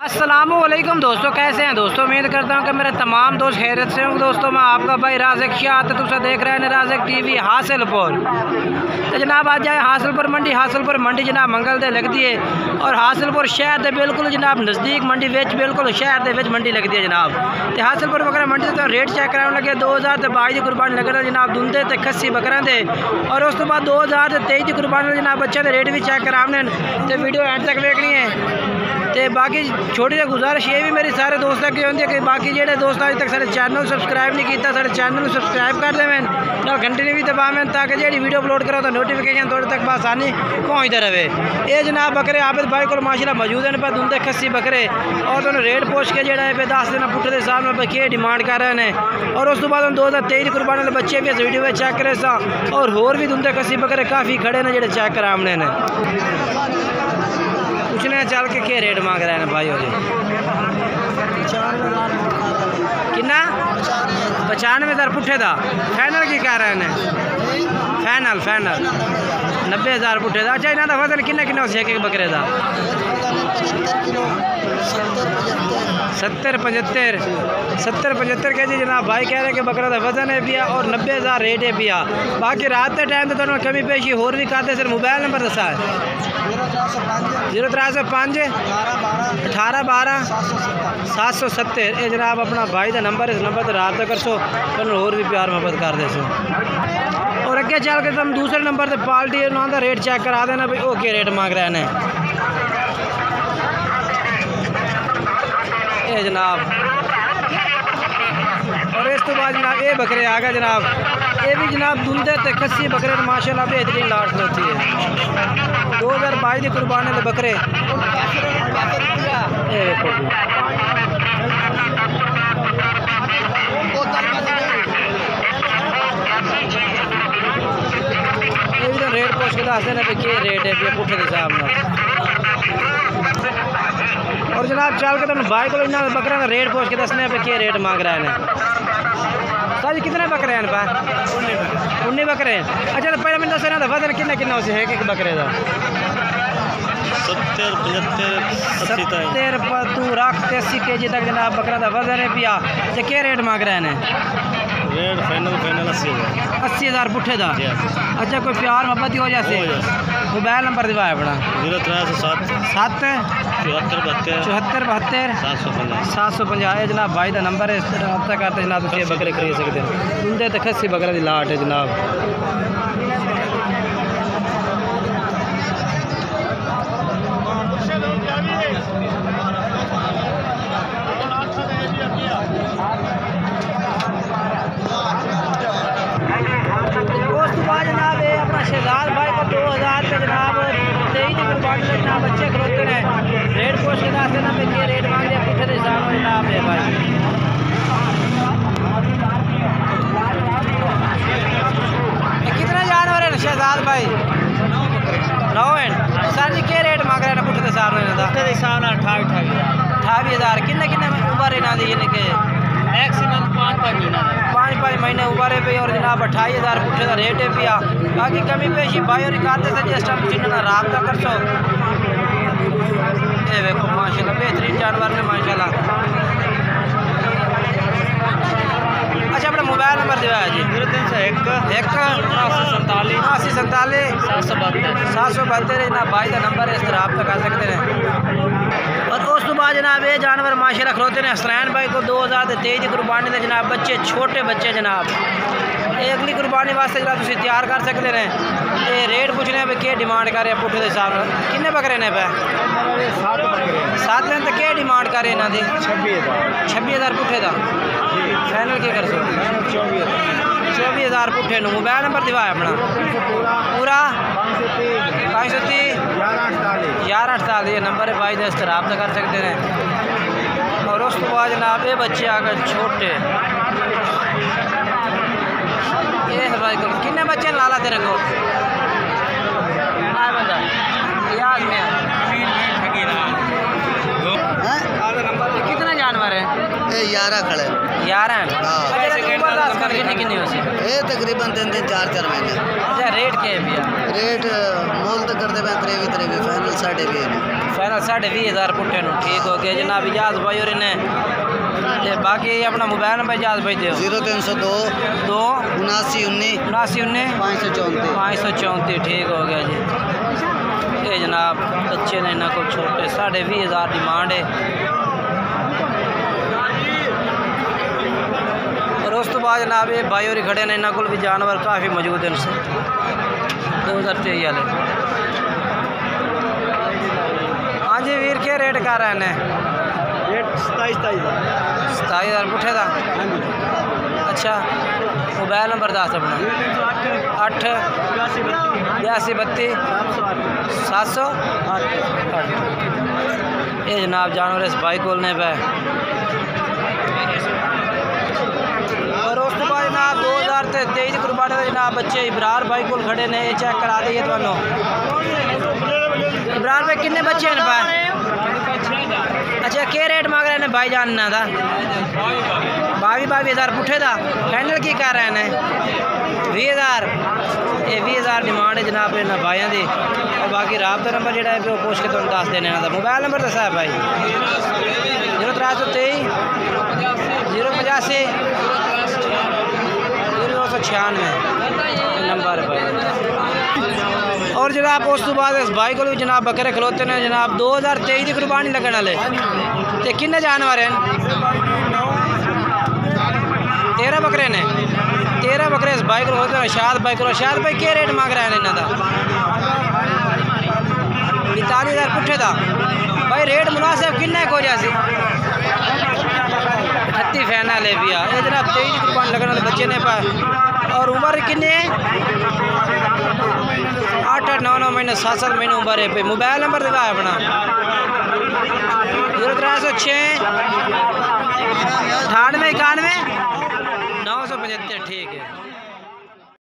अस्सलामुअलैकुम दोस्तों, कैसे हैं दोस्तों। उम्मीद करता हूं कि मेरे तमाम दोस्त खैरियत से होंगे। दोस्तों मैं आपका भाई राज़िक शाह तो तुम देख रहे हैं राज़िक टीवी हासिलपुर। तो जनाब आज जाए हासिलपुर मंडी जनाब मंगल दे लगती है और हासिलपुर शहर के बिल्कुल जनाब नज़दीक मंडी बिल्कुल शहर के मंडी लगती है जनाब। तो हासिलपुर बकरा मंडी तो रेट चेक कराने लगे 2022 की कुर्बानी लग रहा जनाब दुंदे ते खस्सी बकरा दे और उस तो बाद 2023 की कुर्बानी जनाब बच्चे के रेट भी चेक कराने। तो वीडियो एंड तक देखनी है। तो बाकी छोटी जी गुजारिश ये भी मेरी सारे दोस्तों की होती है कि बाकी जो दोस्त अज तक सारे चैनल सबसक्राइब नहीं किया सारे चैनल सबसक्राइब कर देवें ना घंटे ने भी दबावें ताकि जी वीडियो अपलोड करो तो नोटिफिकेशन थोड़े तक आसानी पहुँचते रहे। ये जनाब बकरे आबिद भाई को माशाल्लाह मौजूद हैं पर दुंदे खस्सी बकरे और तो रेट पोछ के जोड़ा है 10 दिन पुट्ठे के सामने पर क्या डिमांड कर रहे हैं। और उस तो बाद 2023 कुर्बानी के बच्चे भी इस वीडियो में चेक करे सा और होर भी दुंदे खस्सी बकरे काफ़ी खड़े ने जो चेक कराने ने। पूछने चल के क्या रेट मांग रहे हैं भाई हो कितना 95,000 पुट्ठे का फाइनल की कह रहे हैं फाइनल 90,000 पुट्ठे का। अच्छा इन्हों का वजन किन्ना एक बकरे का 70-75 के जी जनाब भाई कह रहे हैं कि बकरा का वजन है पिया और 90,000 रेट है पिया। बाकी रात के टाइम तो कमी पेशी होर भी करते सर। मोबाइल नंबर दसा है 0305 18 12 770। ये जनाब अपना भाई का नंबर इस नंबर पर रात कर सो तो होर भी प्यार मोहब्बत कर दे सो। और अगे चल के तुम दूसरे नंबर पर पार्टी उन्होंने रेट चेक करा देना भाई वो क्या रेट मांग रहे हैं ये जनाब। और इस तो बाद जनाब ये बकरे आ गए जनाब। ये भी जनाब दुंदे ते खस्सी बकरे माशाल्लाह बेहतरीन लाट होती है 2022 की कुर्बानी के बकरे। ये भी तो रेट पूछ के दस देना क्या रेट है पुट्ठे के हिसाब में। और जनाब चल के तुम भाई को बकरे का रेट पूछ के दसने पे क्या रेट मांग रहे हैं। सर कितने बकरे हैं पर 19 बकरे हैं। अच्छा तो पहले मैंने दस ना वजन कितना है एक बकरे का 70 तू रख 80 kg तक जनाब बकरा का वजन है पिया। तो क्या रेट मांग रहे हैं रेट फाइनल 80,000 पुट्ठे का। अच्छा कोई प्यार मोहब्बत हो जैसे मोबाइल नंबर दिवाया अपना 0307 74 72 750 जनाब भाई का नंबर है। इस रब्ता करते जनाब तुम बकरे खरीद सकते हैं। उनके तो खस्सी बकरे की लाट है जनाब। जनाब ये अपना शहजाद भाई को 2000 पे जनाब 23 की कुर्बानी से जनाब बच्चे खरोते हैं। रेट पोस्ट के दास देना पे क्या रेट मांग रहे पुट्ठे के हिसाब में जनाब है भाई। कितने जानवर है शहजाद भाई 9 हैं। सर जी क्या रेट मांग रहे हैं पुट्ठे के हिसाब में 28,000 किन्ने उबर इन्हों की मैक्सिमम 5 महीने उबारे पे और जनाब 28,000 पुट्ठे का रेट है पिया। बाकी कमी पेशी भाई और करते से जिस टाइम जिन्होंने रब्ता कर सो। ये देखो माशाल्लाह बेहतरीन जानवर ने माशाल्लाह। अच्छा अपना मोबाइल नंबर दिया है जी 0301 80 47 772 जनाब भाई का नंबर है। इस तरह रब्ता कर सकते हैं। और उस तो बाद जनाब ये जानवर माशाल्लाह खरोते हैं हसनैन भाई को 2023 की कुर्बानी के जनाब बच्चे छोटे बच्चे जनाब। ये अगली कुर्बानी वास्ते जनाब तुम तैयार कर सकते हैं। ये रेट पूछने पे क्या डिमांड कर रहे हैं पुट्ठे के हिसाब में किन्ने बकरे ने पे 7 दिन तो क्या डिमांड कर रहे हैं इन्हों 26,000 पुट्ठे का फाइनल क्या कर सो 24,000 पुट्ठे। मोबाइल नंबर दिवाया अपना पूरा 530 11 ये नंबर है भाई इस तरह रब्ता कर सकते हैं। और उस तो बाद जनाब ये बच्चे आकर छोटे ये है भाई कितने बच्चे लाला तेरे को बंदा याद में कितना जानवर है 11 खड़े 11 हाँ। कितनी हो सी ये तकरीबन 3-4 महीने। अच्छा रेट क्या है भैया? रेट मोल तो करते पे 23 फाइनल 20.5 फाइनल 20,500 पुट्टे नु ठीक हो गया जनाब इजाज भाई और इन्हें बाकी अपना मोबाइल नंबर इजाज भाई दो 0302 2 79 79 534 534 ठीक हो गया जी। ये जनाब बच्चे ने इन्होंने को छोटे 20,500 डिमांड है। और उस तो बाद जनाब ये भाई और खड़े ने इन्होंने को भी जानवर काफ़ी मौजूद हैं 2023 वाले। हाँ जी वीर क्या रेट कर रहे हैं? रेट 27,000 पुट्ठे का। अच्छा मोबाइल नंबर दस अपना 8 82 32 708। ये जनाब जानवर इस भाई को पे और उस तो बाद जनाब 2023 कुर्बानी का जनाब बच्चे इब्रार भाई को खड़े ने ये चेक करा दिए थानू। इब्रार भाई कितने बच्चे हैं भाई? अच्छा क्या रेट मांग रहे हैं भाई जानना था? 22,000 पुट्ठे का फाइनल की कर रहे हैं 20,000। ये 20,000 डिमांड है जनाब इन भाइयों की। और बाकी राबता नंबर जोड़ा है वो पूछ के तुम दस देने का। मोबाइल नंबर दसा है भाई 0323 085 0296 नंबर है भाई। और जनाब उस तो बाद इस भाई को भी जनाब बकरे खलोते हैं जनाब 2023 की कुर्बानी लगने वाले तो किन्ने जानवर हैं? 13 बकरे ने 13 बकरे इस भाई को खलोते हैं। शाद भाई को शाद भाई क्या रेट मांग रहे हैं इन्हों का? 45,000 पुट्ठे का भाई रेट मुनासिब किन्ने हो जाए 38 फाइनल है भैया। ये जनाब 23 की कुर्बानी लगने वाले बच्चे ने पाए। और उम्र किन्ने 8-9 महीने 7 महीने उम्र है पे। मोबाइल नंबर दिखा है अपना 0306 98 91 975 ठीक है।